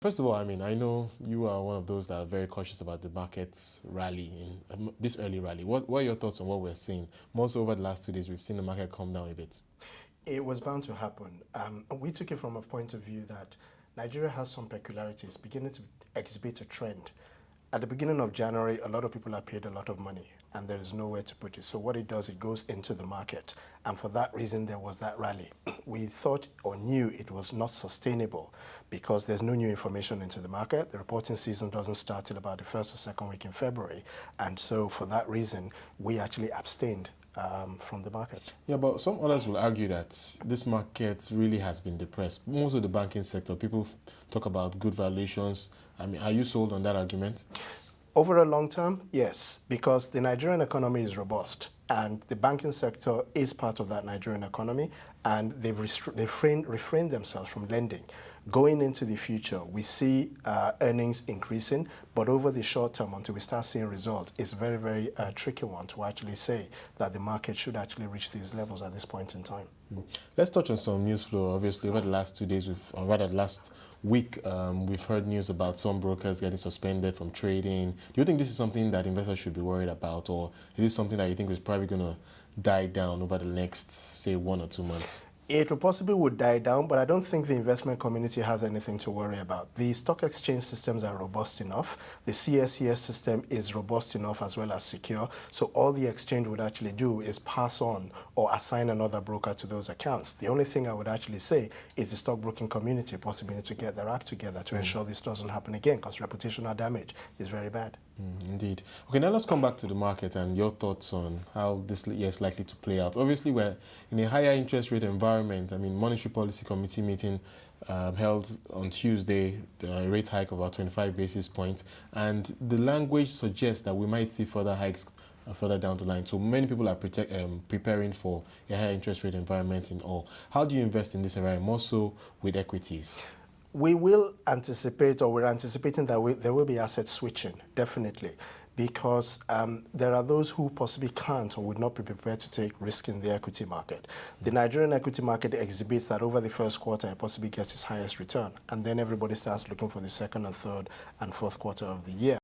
First of all, I mean, I know you are one of those that are very cautious about the market's rally, in this early rally. What are your thoughts on what we're seeing? More so over the last 2 days, we've seen the market come down a bit. It was bound to happen. We took it from a point of view that Nigeria has some peculiarities, beginning to exhibit a trend. At the beginning of January, a lot of people have paid a lot of money and there is nowhere to put it. So what it does, it goes into the market. And for that reason, there was that rally. We thought or knew it was not sustainable because there's no new information into the market. The reporting season doesn't start till about the first or second week in February. And so for that reason, we actually abstained from the market. Yeah, but some others will argue that this market really has been depressed. Most of the banking sector, people talk about good valuations. I mean, are you sold on that argument? Over a long term, yes, because the Nigerian economy is robust and the banking sector is part of that Nigerian economy, and they've refrained themselves from lending. Going into the future, we see earnings increasing, but over the short term, until we start seeing results, it's a very, very tricky one to actually say that the market should actually reach these levels at this point in time. Let's touch on some news flow. Obviously, over the last 2 days, or rather last week, we've heard news about some brokers getting suspended from trading. Do you think this is something that investors should be worried about, or is this something that you think is probably going to die down over the next, say, 1 or 2 months? It possibly would die down, but I don't think the investment community has anything to worry about. The stock exchange systems are robust enough. The CSCS system is robust enough as well as secure. So all the exchange would actually do is pass on or assign another broker to those accounts. The only thing I would actually say is the stockbroking community possibly need to get their act together to ensure this doesn't happen again, because reputational damage is very bad. Indeed. Okay, now let's come back to the market and your thoughts on how this year is likely to play out. Obviously, we're in a higher interest rate environment. I mean, Monetary Policy Committee meeting held on Tuesday, the rate hike of about 25 basis points, and the language suggests that we might see further hikes further down the line. So many people are preparing for a higher interest rate environment in all. How do you invest in this environment, more so with equities? We will anticipate, or we're anticipating that there will be asset switching, definitely, because there are those who possibly can't or would not be prepared to take risk in the equity market. The Nigerian equity market exhibits that over the first quarter it possibly gets its highest return, and then everybody starts looking for the second and third and fourth quarter of the year.